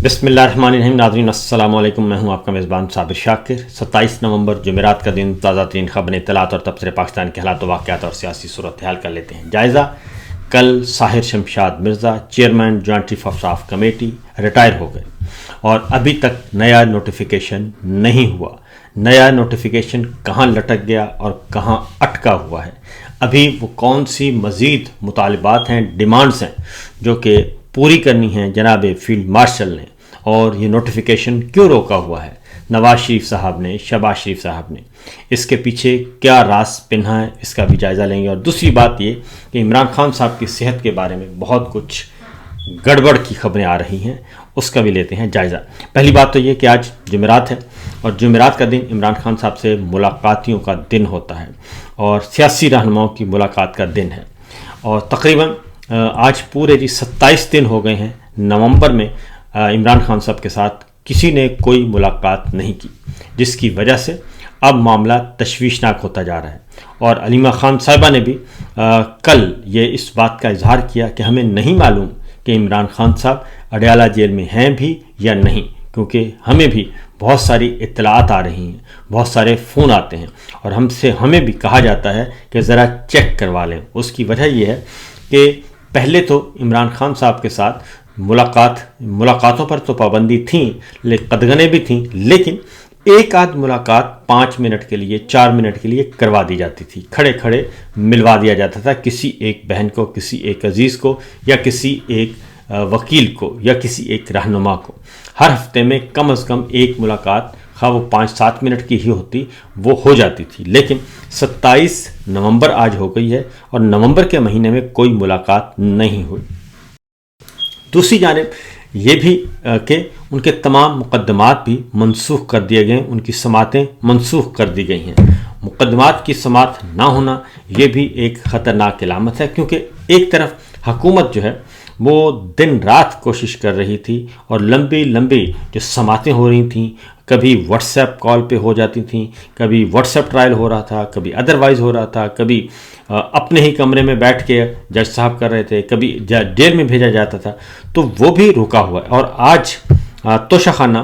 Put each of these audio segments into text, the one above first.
بسم اللہ الرحمن الرحیم. ناظرین السلام علیکم. میں ہوں آپ کا میزبان صابر شاکر. 27 نومبر جمعرات کا دن. تازہ ترین خبریں، اطلاعات اور تبصرے پاکستان کے حالات و واقعات اور سیاسی صورتحال کر لیتے ہیں جائزہ. کل Sahir Shamshad Mirza chairman joint chief of staff committee retire ہو گئے اور ابھی تک نیا نوٹیفیکیشن نہیں ہوا. نیا نوٹیفیکیشن کہاں لٹک گیا اور کہاں اٹکا ہوا ہے؟ ابھی وہ کون سی مزید مطالبات ہیں، ڈیمانڈز ہیں جو کہ پوری کرنی ہیں جناب فیلڈ مارشل نے، اور یہ نوٹیفیکیشن کیوں روکا ہوا ہے نواز شریف صاحب نے، شہباز شریف صاحب نے؟ اس کے پیچھے کیا راز پنہا ہے، اس کا بھی جائزہ لیں گے. اور دوسری بات یہ کہ عمران خان صاحب کی صحت کے بارے میں بہت کچھ گڑبڑ کی خبریں آ رہی ہیں، اس کا بھی لیتے ہیں جائزہ. پہلی بات تو یہ کہ آج جمعرات ہے اور جمعرات کا دن عمران خان صاحب سے ملاقاتیوں کا دن ہوتا ہے اور سیاسی رہنماؤں کی ملاقات کا دن ہے. اور تقریباً آج پورے 27 دن ہو گئے ہیں نومبر میں عمران خان صاحب کے ساتھ کسی نے کوئی ملاقات نہیں کی، جس کی وجہ سے اب معاملہ تشویشناک ہوتا جا رہا ہے. اور علیمہ خان صاحبہ نے بھی کل یہ اس بات کا اظہار کیا کہ ہمیں نہیں معلوم کہ عمران خان صاحب اڈیالہ جیل میں ہیں بھی یا نہیں، کیونکہ ہمیں بھی بہت ساری اطلاعات آ رہی ہیں، بہت سارے فون آتے ہیں اور ہمیں بھی کہا جاتا ہے کہ ذرا چیک کروا لیں. اس کی وجہ یہ ہے کہ پہلے تو عمران خان صاحب کے ساتھ ملاقاتوں پر تو پابندی تھیں، قدغنیں بھی تھیں، لیکن ایک آدھ ملاقات 5 منٹ کے لیے 4 منٹ کے لیے کروا دی جاتی تھی، کھڑے کھڑے ملوا دیا جاتا تھا کسی ایک بہن کو، کسی ایک عزیز کو، یا کسی ایک وکیل کو، یا کسی ایک رہنما کو. ہر ہفتے میں کم از کم ایک ملاقات، خواہ وہ 5-7 منٹ کی ہی ہوتی، وہ ہو جاتی تھی. لیکن 27 نومبر آج ہو گئی ہے اور نومبر کے مہینے میں کوئی ملاقات نہیں ہوئی. دوسری جانب یہ بھی کہ ان کے تمام مقدمات بھی منسوخ کر دیے گئے، ان کی سماعتیں منسوخ کر دی گئی ہیں. مقدمات کی سماعت نہ ہونا یہ بھی ایک خطرناک علامت ہے، کیونکہ ایک طرف حکومت جو ہے وہ دن رات کوشش کر رہی تھی اور لمبی لمبی جو سماعتیں ہو رہی تھیں، کبھی واٹس ایپ کال پہ ہو جاتی تھیں، کبھی واٹس ایپ ٹرائل ہو رہا تھا، کبھی ادروائز ہو رہا تھا، کبھی اپنے ہی کمرے میں بیٹھ کے جج صاحب کر رہے تھے، کبھی جیل میں بھیجا جاتا تھا، تو وہ بھی رکا ہوا ہے. اور آج توشہ خانہ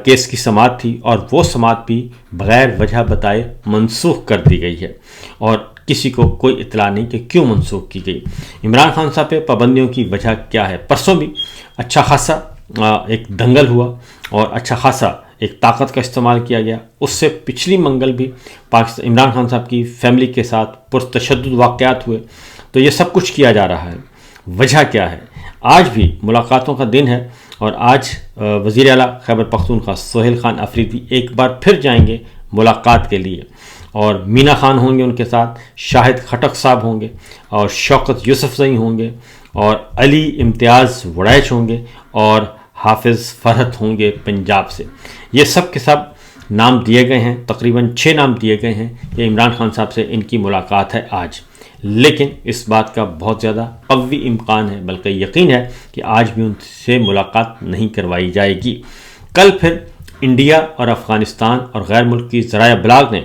کیس کی سماعت تھی اور وہ سماعت بھی بغیر وجہ بتائے منسوخ کر دی گئی ہے اور کسی کو کوئی اطلاع نہیں کہ کیوں منسوخ کی گئی. عمران خان صاحب پہ پابندیوں کی وجہ کیا ہے؟ پرسوں بھی اچھا خاصا ایک دنگل ہوا اور اچھا خاصا ایک طاقت کا استعمال کیا گیا. اس سے پچھلی منگل بھی عمران خان صاحب کی فیملی کے ساتھ پرتشدد واقعات ہوئے. تو یہ سب کچھ کیا جا رہا ہے، وجہ کیا ہے؟ آج بھی ملاقاتوں کا دن ہے اور آج وزیر اعلیٰ خیبر پختونخوا سہیل خان افریدی ایک بار پھر جائیں گے ملاقات کے لیے، اور مینا خان ہوں گے ان کے ساتھ، شاہد خٹک صاحب ہوں گے، اور شوکت یوسفزئی ہوں گے، اور علی امتیاز وڑیچ ہوں گے، اور حافظ فرحت ہوں گے پنجاب سے. یہ سب کے سب نام دیے گئے ہیں، تقریباً 6 نام دیے گئے ہیں کہ عمران خان صاحب سے ان کی ملاقات ہے آج. لیکن اس بات کا بہت زیادہ قوی امکان ہے، بلکہ یقین ہے کہ آج بھی ان سے ملاقات نہیں کروائی جائے گی. کل پھر انڈیا اور افغانستان اور غیر ملکی ذرائع ابلاغ نے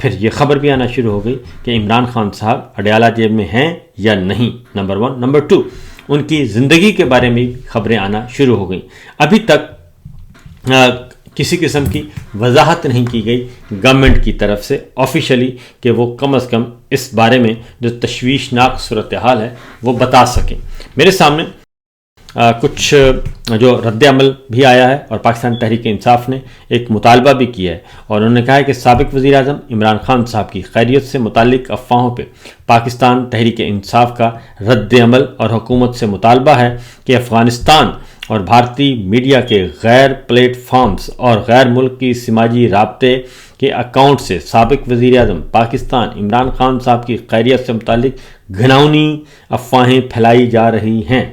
پھر یہ خبر بھی آنا شروع ہو گئی کہ عمران خان صاحب اڈیالہ جیل میں ہیں یا نہیں، نمبر 1. نمبر 2، ان کی زندگی کے بارے میں خبریں آنا شروع ہو گئیں. ابھی تک کسی قسم کی وضاحت نہیں کی گئی گورنمنٹ کی طرف سے آفیشلی کہ وہ کم از کم اس بارے میں جو تشویشناک صورتحال ہے وہ بتا سکیں. میرے سامنے کچھ جو رد عمل بھی آیا ہے اور پاکستان تحریک انصاف نے ایک مطالبہ بھی کیا ہے، اور انہوں نے کہا ہے کہ سابق وزیر اعظم عمران خان صاحب کی خیریت سے متعلق افواہوں پہ پاکستان تحریک انصاف کا رد عمل اور حکومت سے مطالبہ ہے کہ افغانستان اور بھارتی میڈیا کے غیر پلیٹ فارمز اور غیر ملکی سماجی رابطے کے اکاؤنٹ سے سابق وزیر اعظم پاکستان عمران خان صاحب کی خیریت سے متعلق گھناؤنی افواہیں پھیلائی جا رہی ہیں،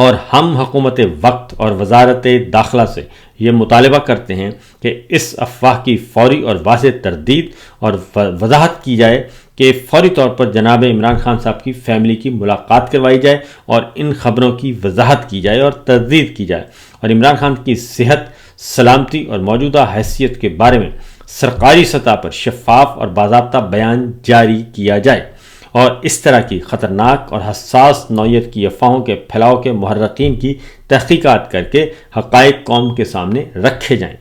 اور ہم حکومت وقت اور وزارت داخلہ سے یہ مطالبہ کرتے ہیں کہ اس افواہ کی فوری اور واضح تردید اور وضاحت کی جائے کہ فوری طور پر جناب عمران خان صاحب کی فیملی کی ملاقات کروائی جائے اور ان خبروں کی وضاحت کی جائے اور تردید کی جائے، اور عمران خان کی صحت، سلامتی اور موجودہ حیثیت کے بارے میں سرکاری سطح پر شفاف اور باضابطہ بیان جاری کیا جائے. اور اس طرح کی خطرناک اور حساس نوعیت کی افواہوں کے پھیلاؤ کے محرکین کی تحقیقات کر کے حقائق قوم کے سامنے رکھے جائیں،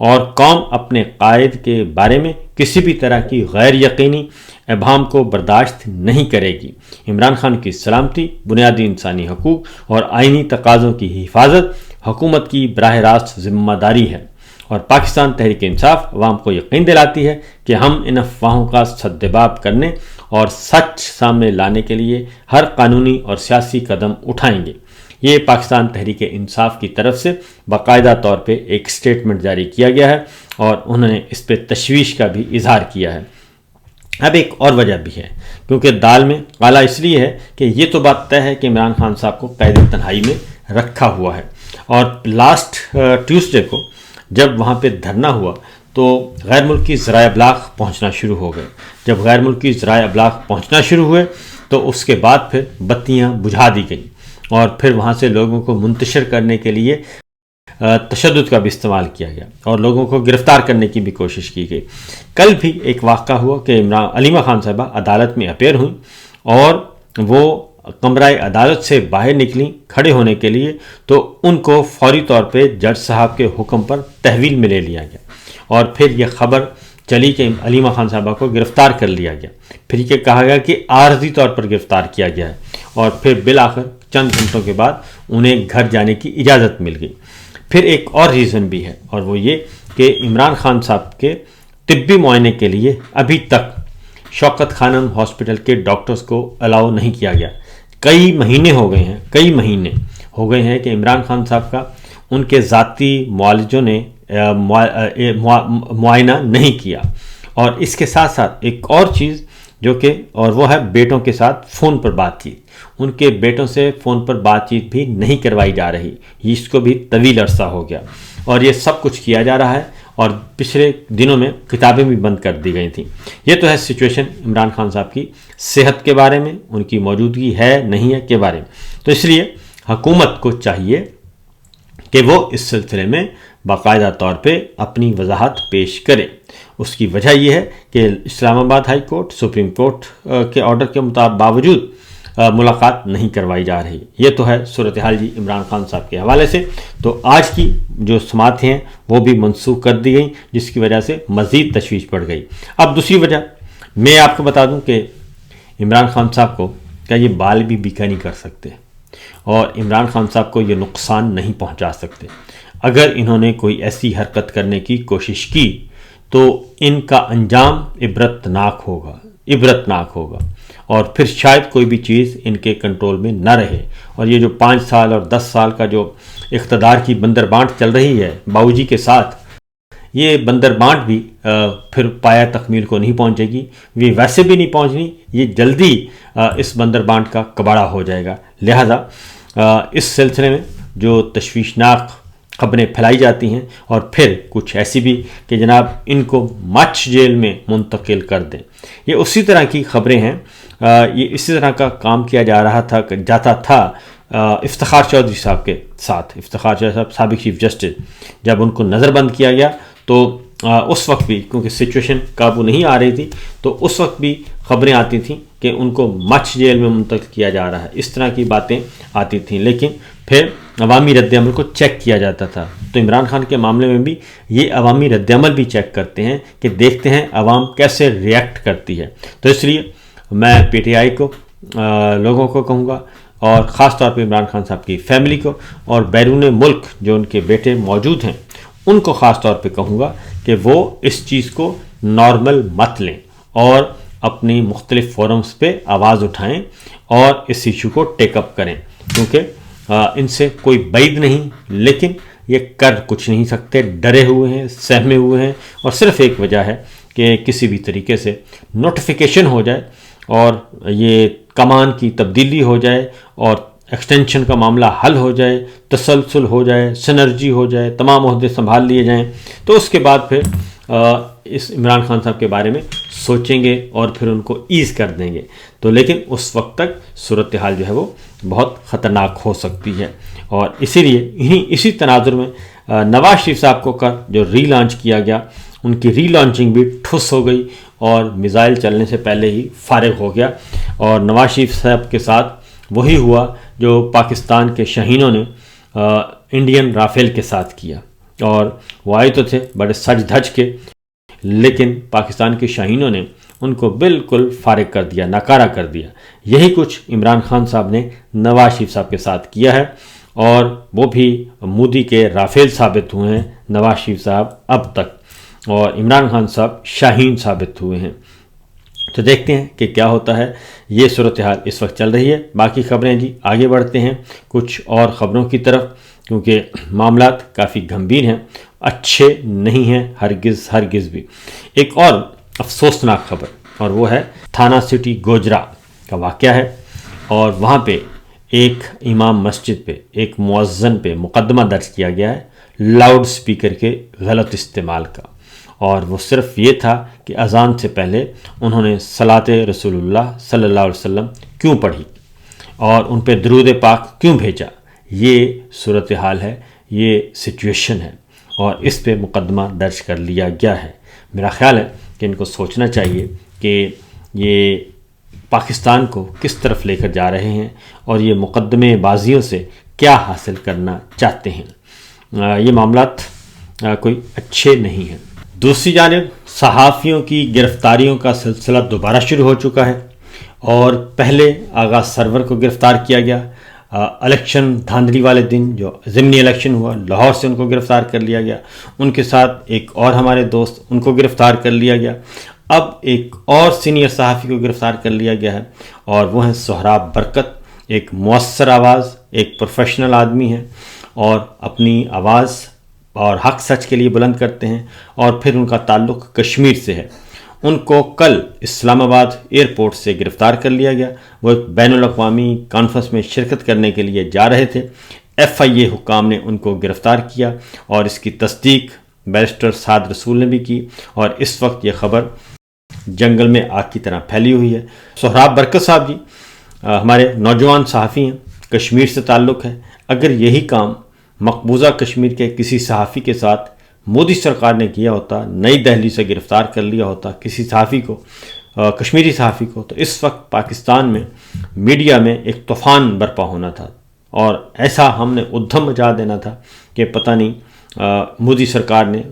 اور قوم اپنے قائد کے بارے میں کسی بھی طرح کی غیر یقینی ابہام کو برداشت نہیں کرے گی۔ عمران خان کی سلامتی، بنیادی انسانی حقوق اور آئینی تقاضوں کی حفاظت حکومت کی براہ راست ذمہ داری ہے، اور پاکستان تحریک انصاف عوام کو یقین دلاتی ہے کہ ہم ان افواہوں کا سدباب کرنے اور سچ سامنے لانے کے لیے ہر قانونی اور سیاسی قدم اٹھائیں گے۔ یہ پاکستان تحریک انصاف کی طرف سے باقاعدہ طور پہ ایک سٹیٹمنٹ جاری کیا گیا ہے، اور انہوں نے اس پہ تشویش کا بھی اظہار کیا ہے۔ اب ایک اور وجہ بھی ہے، کیونکہ دال میں کالا اس لیے ہے کہ یہ تو بات طے ہے کہ عمران خان صاحب کو قید تنہائی میں رکھا ہوا ہے، اور لاسٹ ٹیوزڈے کو جب وہاں پہ دھرنا ہوا تو غیر ملکی ذرائع ابلاغ پہنچنا شروع ہو گئے۔ جب غیر ملکی ذرائع ابلاغ پہنچنا شروع ہوئے تو اس کے بعد پھر بتیاں بجھا دی گئیں، اور پھر وہاں سے لوگوں کو منتشر کرنے کے لیے تشدد کا بھی استعمال کیا گیا، اور لوگوں کو گرفتار کرنے کی بھی کوشش کی گئی۔ کل بھی ایک واقعہ ہوا کہ علیمہ خان صاحبہ عدالت میں اپیئر ہوئیں، اور وہ کمرہ عدالت سے باہر نکلیں کھڑے ہونے کے لیے، تو ان کو فوری طور پہ جج صاحب کے حکم پر تحویل میں لے لیا گیا، اور پھر یہ خبر چلی کہ علیمہ خان صاحبہ کو گرفتار کر لیا گیا۔ پھر یہ کہا گیا کہ عارضی طور پر گرفتار کیا گیا ہے، اور پھر بالآخر چند گھنٹوں کے بعد انہیں گھر جانے کی اجازت مل گئی۔ پھر ایک اور ریزن بھی ہے، اور وہ یہ کہ عمران خان صاحب کے طبی معائنے کے لیے ابھی تک شوکت خانم ہاسپٹل کے ڈاکٹرز کو الاؤ نہیں کیا گیا۔ کئی مہینے ہو گئے ہیں کہ عمران خان صاحب کا ان کے ذاتی معالجوں نے معائنہ نہیں کیا۔ اور اس کے ساتھ ساتھ ایک اور چیز جو کہ اور وہ ہے بیٹوں کے ساتھ فون پر بات چیت، ان کے بیٹوں سے فون پر بات چیت بھی نہیں کروائی جا رہی، اس کو بھی طویل عرصہ ہو گیا، اور یہ سب کچھ کیا جا رہا ہے، اور پچھلے دنوں میں کتابیں بھی بند کر دی گئی تھیں۔ یہ تو ہے سچویشن عمران خان صاحب کی صحت کے بارے میں، ان کی موجودگی ہے نہیں ہے کے بارے میں۔ تو اس لیے حکومت کو چاہیے کہ وہ اس سلسلے میں باقاعدہ طور پہ اپنی وضاحت پیش کرے۔ اس کی وجہ یہ ہے کہ اسلام آباد ہائی کورٹ سپریم کورٹ کے آرڈر کے باوجود ملاقات نہیں کروائی جا رہی۔ یہ تو ہے صورتحال جی عمران خان صاحب کے حوالے سے۔ تو آج کی جو سماعتیں ہیں وہ بھی منسوخ کر دی گئیں، جس کی وجہ سے مزید تشویش بڑھ گئی۔ اب دوسری وجہ میں آپ کو بتا دوں کہ عمران خان صاحب کو کیا یہ بال بھی بیکا نہیں کر سکتے، اور عمران خان صاحب کو یہ نقصان نہیں پہنچا سکتے۔ اگر انہوں نے کوئی ایسی حرکت کرنے کی کوشش کی تو ان کا انجام عبرتناک ہوگا، اور پھر شاید کوئی بھی چیز ان کے کنٹرول میں نہ رہے۔ اور یہ جو 5 سال اور 10 سال کا جو اقتدار کی بندر بانٹ چل رہی ہے باؤجی کے ساتھ، یہ بندر بانٹ بھی پھر پایا تکمیل کو نہیں پہنچے گی، یہ ویسے بھی نہیں پہنچنی، یہ جلدی اس بندر بانٹ کا کباڑہ ہو جائے گا۔ لہذا اس سلسلے میں جو تشویشناک خبریں پھیلائی جاتی ہیں، اور پھر کچھ ایسی بھی کہ جناب ان کو مچ جیل میں منتقل کر دیں، یہ اسی طرح کی خبریں ہیں۔ یہ اسی طرح کا کام کیا جاتا تھا افتخار چودھری صاحب کے ساتھ۔ افتخار چودھری صاحب سابق چیف جسٹس، جب ان کو نظر بند کیا گیا تو اس وقت بھی کیونکہ سچویشن قابو نہیں آ رہی تھی، تو اس وقت بھی خبریں آتی تھیں کہ ان کو مچ جیل میں منتقل کیا جا رہا ہے، اس طرح کی باتیں آتی تھیں، لیکن پھر عوامی رد عمل کو چیک کیا جاتا تھا۔ تو عمران خان کے معاملے میں بھی یہ عوامی رد عمل بھی چیک کرتے ہیں کہ دیکھتے ہیں عوام کیسے ریئیکٹ کرتی ہے۔ تو اس لیے میں پی ٹی آئی کو لوگوں کو کہوں گا، اور خاص طور پہ عمران خان صاحب کی فیملی کو، اور بیرون ملک جو ان کے بیٹے موجود ہیں ان کو خاص طور پہ کہوں گا کہ وہ اس چیز کو نارمل مت لیں، اور اپنی مختلف فورمز پہ آواز اٹھائیں، اور اس ایشو کو ٹیک اپ کریں، کیونکہ ان سے کوئی بعید نہیں، لیکن یہ کر کچھ نہیں سکتے، ڈرے ہوئے ہیں، سہمے ہوئے ہیں، اور صرف ایک وجہ ہے کہ کسی بھی طریقے سے نوٹیفیکیشن ہو جائے، اور یہ کمان کی تبدیلی ہو جائے، اور ایکسٹینشن کا معاملہ حل ہو جائے، تسلسل ہو جائے، سنرجی ہو جائے، تمام عہدے سنبھال لیے جائیں، تو اس کے بعد پھر اس عمران خان صاحب کے بارے میں سوچیں گے، اور پھر ان کو ایز کر دیں گے۔ تو لیکن اس وقت تک صورتحال جو ہے وہ بہت خطرناک ہو سکتی ہے، اور اسی لیے اسی تناظر میں نواز شریف صاحب کو جو ری لانچ کیا گیا، ان کی ری لانچنگ بھی ٹھس ہو گئی، اور میزائل چلنے سے پہلے ہی فارغ ہو گیا۔ اور نواز شریف صاحب کے ساتھ وہی ہوا جو پاکستان کے شاہینوں نے انڈین رافیل کے ساتھ کیا، اور وہ آئے تو تھے بڑے سج دھج کے، لیکن پاکستان کے شاہینوں نے ان کو بالکل فارغ کر دیا، ناکارہ کر دیا۔ یہی کچھ عمران خان صاحب نے نواز شریف صاحب کے ساتھ کیا ہے، اور وہ بھی مودی کے رافیل ثابت ہوئے ہیں نواز شریف صاحب اب تک، اور عمران خان صاحب شاہین ثابت ہوئے ہیں۔ تو دیکھتے ہیں کہ کیا ہوتا ہے۔ یہ صورتحال اس وقت چل رہی ہے۔ باقی خبریں جی آگے بڑھتے ہیں کچھ اور خبروں کی طرف، کیونکہ معاملات کافی گھمبیر ہیں، اچھے نہیں ہیں ہرگز بھی۔ ایک اور افسوسناک خبر، اور وہ ہے تھانہ سٹی گوجرا کا واقعہ ہے، اور وہاں پہ ایک امام مسجد پہ، ایک مؤذن پہ مقدمہ درج کیا گیا ہے لاؤڈ سپیکر کے غلط استعمال کا، اور وہ صرف یہ تھا کہ اذان سے پہلے انہوں نے صلاۃ رسول اللہ صلی اللہ علیہ وسلم کیوں پڑھی اور ان پہ درود پاک کیوں بھیجا۔ یہ صورتحال ہے، یہ سچویشن ہے، اور اس پہ مقدمہ درج کر لیا گیا ہے۔ میرا خیال ہے کہ ان کو سوچنا چاہیے کہ یہ پاکستان کو کس طرف لے کر جا رہے ہیں، اور یہ مقدمے بازیوں سے کیا حاصل کرنا چاہتے ہیں۔ یہ معاملات کوئی اچھے نہیں ہیں۔ دوسری جانب صحافیوں کی گرفتاریوں کا سلسلہ دوبارہ شروع ہو چکا ہے، اور پہلے آغا سرور کو گرفتار کیا گیا الیکشن دھاندلی والے دن، جو ضمنی الیکشن ہوا، لاہور سے ان کو گرفتار کر لیا گیا، ان کے ساتھ ایک اور ہمارے دوست، ان کو گرفتار کر لیا گیا۔ اب ایک اور سینئر صحافی کو گرفتار کر لیا گیا ہے، اور وہ ہیں سہراب برکت، ایک مؤثر آواز، ایک پروفیشنل آدمی ہیں، اور اپنی آواز اور حق سچ کے لیے بلند کرتے ہیں، اور پھر ان کا تعلق کشمیر سے ہے۔ ان کو کل اسلام آباد ایئرپورٹ سے گرفتار کر لیا گیا۔ وہ ایک بین الاقوامی کانفرنس میں شرکت کرنے کے لیے جا رہے تھے۔ ایف آئی اے حکام نے ان کو گرفتار کیا، اور اس کی تصدیق بیرسٹر سعد رسول نے بھی کی، اور اس وقت یہ خبر جنگل میں آگ کی طرح پھیلی ہوئی ہے۔ سہراب برکت صاحب جی ہمارے نوجوان صحافی ہیں، کشمیر سے تعلق ہے۔ اگر یہی کام مقبوضہ کشمیر کے کسی صحافی کے ساتھ مودی سرکار نے کیا ہوتا، نئی دہلی سے گرفتار کر لیا ہوتا کسی صحافی کو، کشمیری صحافی کو، تو اس وقت پاکستان میں میڈیا میں ایک طوفان برپا ہونا تھا، اور ایسا ہم نے ادھم مچا دینا تھا کہ پتہ نہیں مودی سرکار نے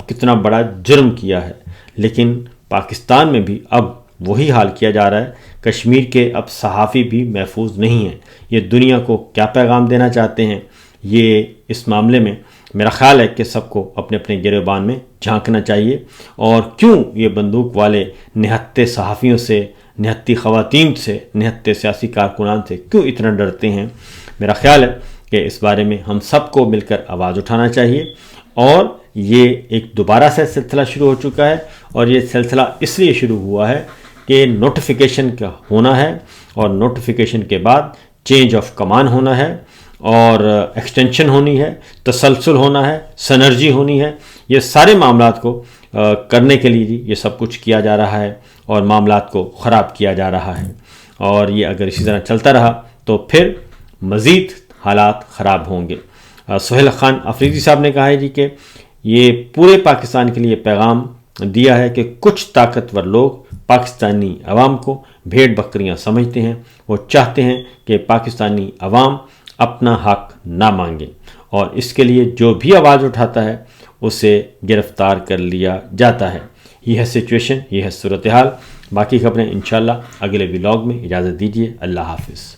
کتنا بڑا جرم کیا ہے۔ لیکن پاکستان میں بھی اب وہی حال کیا جا رہا ہے۔ کشمیر کے اب صحافی بھی محفوظ نہیں ہیں۔ یہ دنیا کو کیا پیغام دینا چاہتے ہیں؟ یہ اس معاملے میں میرا خیال ہے کہ سب کو اپنے اپنے گریبان میں جھانکنا چاہیے، اور کیوں یہ بندوق والے نہتے صحافیوں سے، نہتی خواتین سے، نہتے سیاسی کارکنان سے کیوں اتنا ڈرتے ہیں؟ میرا خیال ہے کہ اس بارے میں ہم سب کو مل کر آواز اٹھانا چاہیے، اور یہ ایک دوبارہ سے سلسلہ شروع ہو چکا ہے، اور یہ سلسلہ اس لیے شروع ہوا ہے کہ نوٹیفیکیشن کا ہونا ہے، اور نوٹیفیکیشن کے بعد چینج آف کمان ہونا ہے، اور ایکسٹینشن ہونی ہے، تسلسل ہونا ہے، سنرجی ہونی ہے۔ یہ سارے معاملات کو کرنے کے لیے یہ سب کچھ کیا جا رہا ہے، اور معاملات کو خراب کیا جا رہا ہے، اور یہ اگر اسی طرح چلتا رہا تو پھر مزید حالات خراب ہوں گے۔ سہیل خان افریدی صاحب نے کہا ہے جی کہ یہ پورے پاکستان کے لیے پیغام دیا ہے کہ کچھ طاقتور لوگ پاکستانی عوام کو بھیڑ بکریاں سمجھتے ہیں۔ وہ چاہتے ہیں کہ پاکستانی عوام اپنا حق نہ مانگے، اور اس کے لیے جو بھی آواز اٹھاتا ہے اسے گرفتار کر لیا جاتا ہے۔ یہ ہے سچویشن، یہ ہے صورتحال۔ باقی خبریں انشاءاللہ اگلے ولاگ میں۔ اجازت دیجیے، اللہ حافظ۔